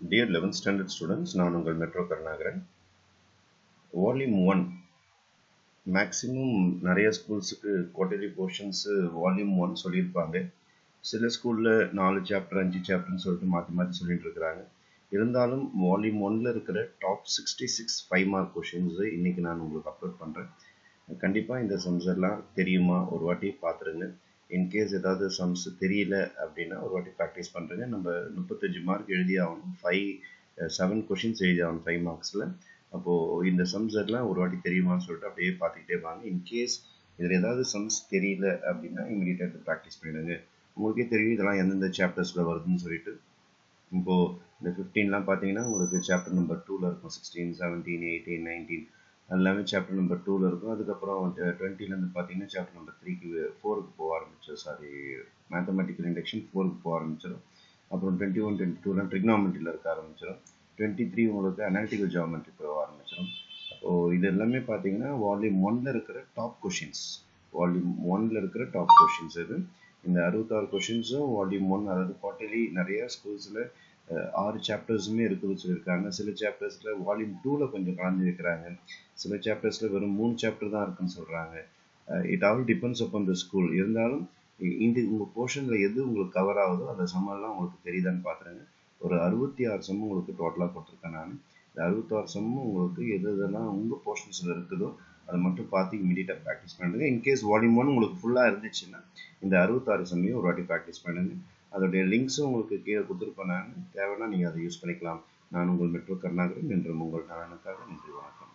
Dear 11th standard students, நான் உங்கள் metro Karunakaran. Volume 1 maximum நிறைய ஸ்கூல்ஸுக்கு குவார்டர்லி போர்ஷன்ஸு வால்யூம் 1 சொல்லியிருப்பாங்க. சில ஸ்கூலில் 4 சாப்டர் 5 சாப்டர்னு சொல்லிட்டு மாற்றி சொல்லிட்டு இருக்கிறாங்க. இருந்தாலும் வால்யூம் 1ல் இருக்கிற டாப் 66 5 மார்க் கொஷின்ஸு இன்றைக்கி நான் உங்களுக்கு அப்லோட் பண்ணுறேன். கண்டிப்பாக இந்த சம்ஸ் எல்லாம் தெரியுமா ஒரு வாட்டி பார்த்துருங்க. இன்கேஸ் ஏதாவது சம்ஸ் தெரியல அப்படின்னா ஒரு வாட்டி ப்ராக்டிஸ் பண்ணுறேங்க. நம்ம 35 மார்க் எழுதி ஆகணும். 7 கொஷின்ஸ் எழுதி ஆகணும் 5 மார்க்ஸில். அப்போது இந்த சம்ஸ் எல்லாம் ஒரு வாட்டி தெரியுமான்னு சொல்லிட்டு அப்படியே பார்த்துக்கிட்டே வாங்க. இன்கேஸ் இதில் ஏதாவது சம்ஸ் தெரியல அப்படின்னா இமீடியட்டாக ப்ராக்டிஸ் பண்ணிவிடுங்க. உங்களுக்கே தெரியும் இதெல்லாம் எந்தெந்த சாப்டர்ஸில் வருதுன்னு சொல்லிட்டு. இப்போது இந்த 15லாம் பார்த்தீங்கன்னா உங்களுக்கு சாப்டர் நம்பர் 2ல் இருக்கும். 16, 17, 18, 19 எல்லாமே சாப்டர் நம்பர் 2ல் இருக்கும். அதுக்கப்புறம் 20லேருந்து பார்த்தீங்கன்னா சாப்டர் நம்பர் 4க்கு போக ஆரம்பிச்சிடும். மேத்தமெட்டிக்கல் இண்டக்ஷன் 4க்கு போக ஆரம்பிச்சிடும். அப்புறம் 21, 22லாம் ட்ரிக்னாமெட்ரியில் இருக்க ஆரம்பிச்சிடும். 23 உங்களுக்கு அனாலிட்டிக்கல் ஜியோமெட்ரி போக ஆரம்பிச்சிடும். அப்போது இது எல்லாமே பார்த்தீங்கன்னா வால்யூம் 1ல் இருக்கிற டாப் கொஷின்ஸ். இது இந்த 66 கொஷின்ஸும் வால்யூம் 1, அதாவது குவார்டர்லி நிறைய ஸ்கூல்ஸில் 6 சாப்டர்ஸுமே இருக்குதுன்னு சொல்லியிருக்காங்க. சில சாப்டர்ஸில் வால்யூம் 2ல் கொஞ்சம் கலந்து வைக்கிறாங்க. சில சாப்டர்ஸில் வெறும் 3 சாப்டர் தான் இருக்குன்னு சொல்கிறாங்க. It all depends upon the school. இருந்தாலும் இந்த உங்கள் போர்ஷனில் எது உங்களுக்கு கவர் ஆகுதோ அந்த சம்மெல்லாம் உங்களுக்கு தெரியுதான்னு பார்த்துருங்க. ஒரு 66 சம் உங்களுக்கு டோட்டலாக போட்டிருக்கேன் நான். இந்த 66 சம்மும் உங்களுக்கு எது எதெல்லாம் உங்கள் போர்ஷன்ஸில் இருக்குதோ அதை மட்டும் பார்த்து இமீடியட்டாக ப்ராக்டிஸ் பண்ணுங்க. இன்கேஸ் வால்யூம் 1 உங்களுக்கு ஃபுல்லாக இருந்துச்சுன்னா இந்த 66 சம்மையும் ஒரு வாட்டி ப்ராக்டிஸ் பண்ணுங்கள். அதோடைய லிங்க்ஸும் உங்களுக்கு கீழே கொடுத்துருப்பேன். நான் தேவைன்னா நீங்கள் அதை யூஸ் பண்ணிக்கலாம். நான் உங்கள் மெட்ரோ கருணாகரன். என்றும் உங்கள் நலனுக்காக. நன்றி, வணக்கம்.